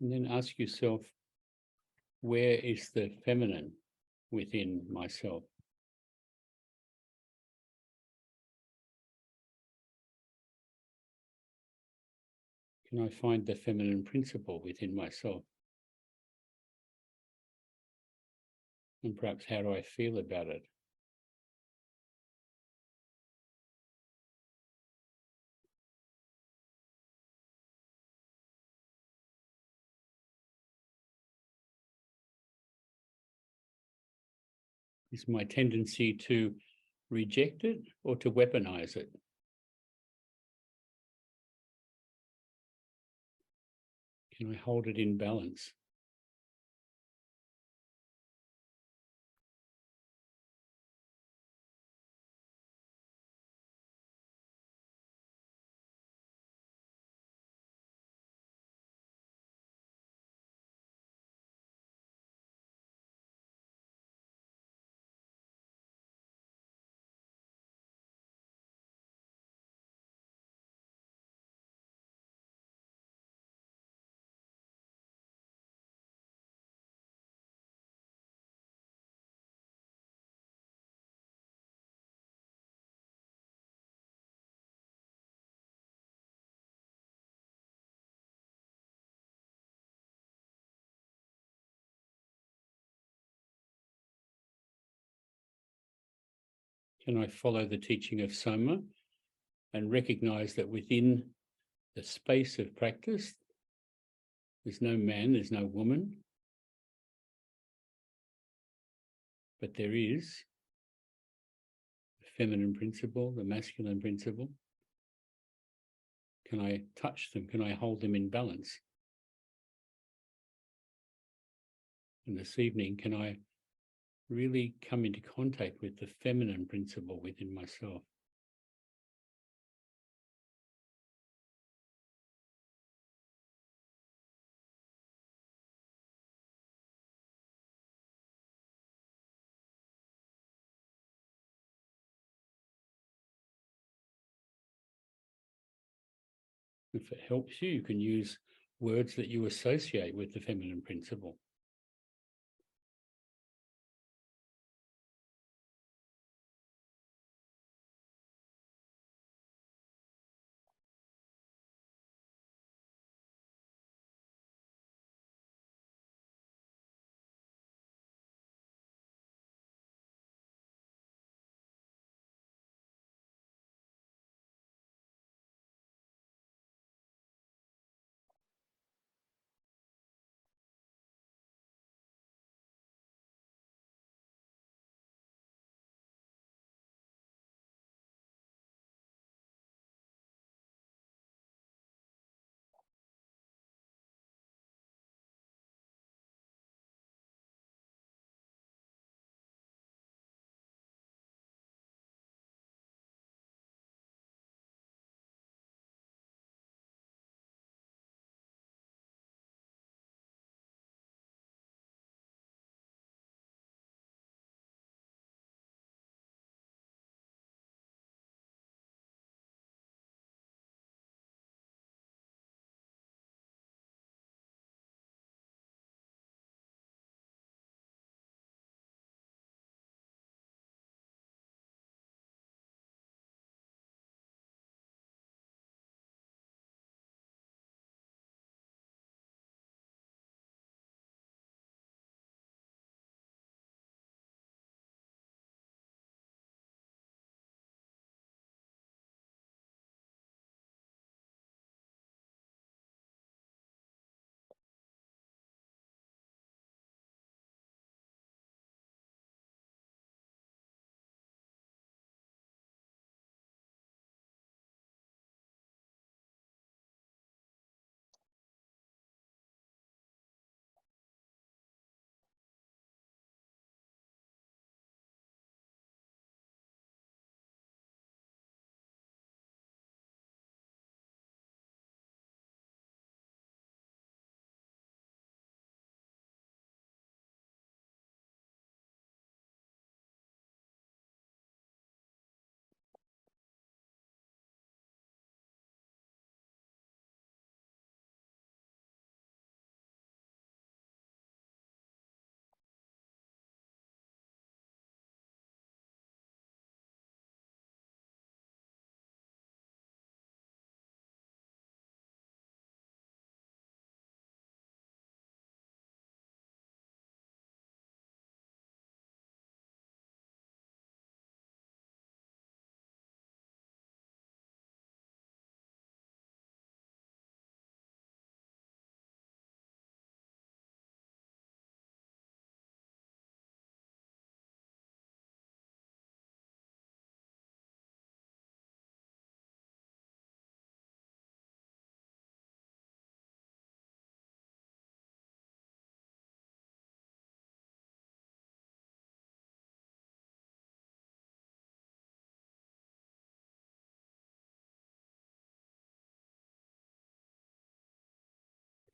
And then ask yourself, where is the feminine within myself? Can I find the feminine principle within myself? And perhaps how do I feel about it? Is my tendency to reject it or to weaponize it? Can I hold it in balance? Can I follow the teaching of Soma and recognize that within the space of practice. There's no man, there's no woman, but there is the feminine principle, the masculine principle. Can I touch them? Can I hold them in balance? And this evening, can I really come into contact with the feminine principle within myself? If it helps you, you can use words that you associate with the feminine principle.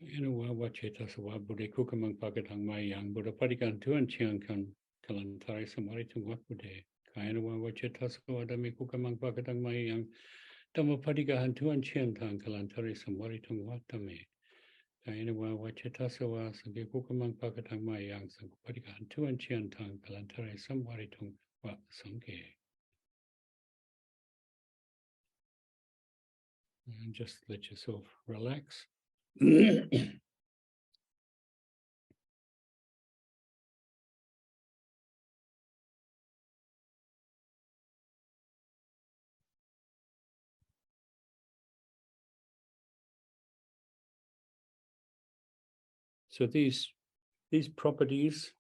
Wa wacheta sawa Buddha kukamang pagatang mayang Buddha padikan tuan chiang kan kalantari samari tungwak Buddha. Kayana wa wacheta sawa dami kukamang pagatang mayang Dhamma padikan tuan chiang tang kalantari samari tungwak dami. Kayana wa wacheta sawa sabi kukamang pagatang mayang sang padikan tuan chiang tang kalantari samari tungwak sangke. And just let yourself relax. So these properties,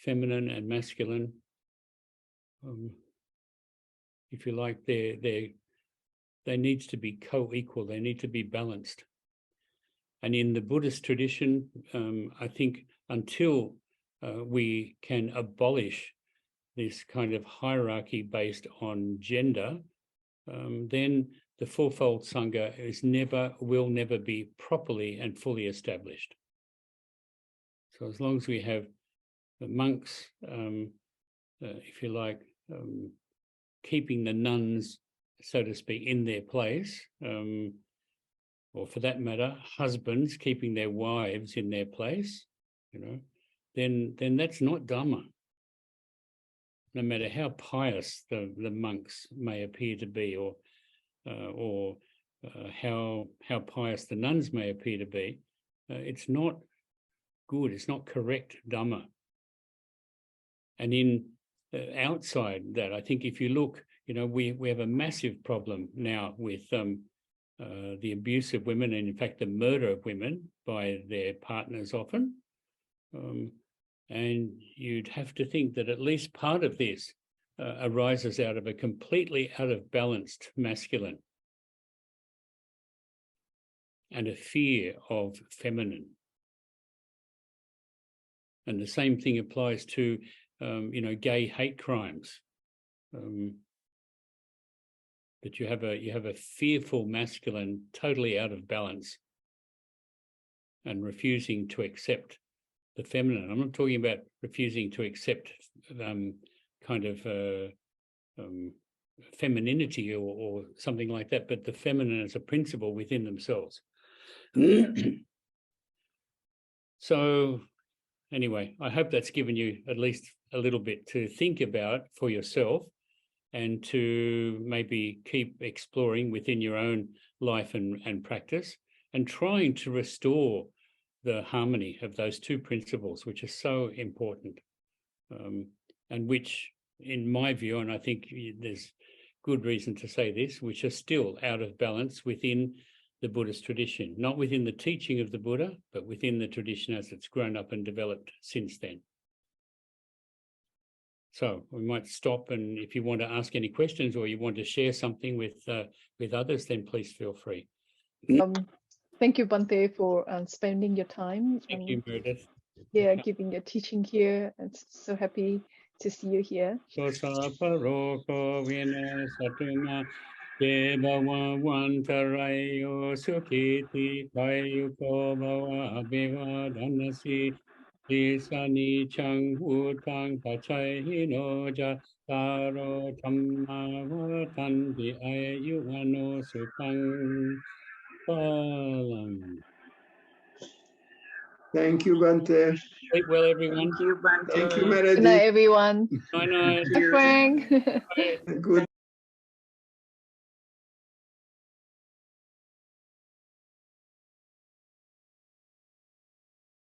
feminine and masculine, if you like, they needs to be co-equal. They need to be balanced. And in the Buddhist tradition, I think until we can abolish this kind of hierarchy based on gender, then the fourfold Sangha will never be properly and fully established. So as long as we have the monks, if you like, keeping the nuns, so to speak, in their place, or for that matter, husbands keeping their wives in their place, then that's not Dhamma. No matter how pious the monks may appear to be, or how pious the nuns may appear to be, it's not good. It's not correct Dhamma. And in outside that, I think if you look, we have a massive problem now with the abuse of women, and in fact the murder of women by their partners often. And you'd have to think that at least part of this arises out of a completely out of balanced masculine and a fear of feminine. And the same thing applies to, gay hate crimes. That you have a fearful masculine totally out of balance and refusing to accept the feminine. I'm not talking about refusing to accept femininity or something like that, but the feminine as a principle within themselves. So anyway, I hope that's given you at least a little bit to think about for yourself, and to maybe keep exploring within your own life and practice, and trying to restore the harmony of those two principles, which are so important, and which, in my view, and I think there's good reason to say this, which are still out of balance within the Buddhist tradition, not within the teaching of the Buddha, but within the tradition as it's grown up and developed since then. So we might stop, and if you want to ask any questions or you want to share something with others, then please feel free. Thank you, Bhante, for spending your time. Thank you, Meredith. Yeah, giving your teaching here. I'm so happy to see you here. Isani chang hutang pachai hinoja taro chamma vatan di ayuano sutang palam. Thank you, Bhante. Sleep well, everyone. Thank you, Meredith. Good night, everyone. Night. Hi, Frank. Good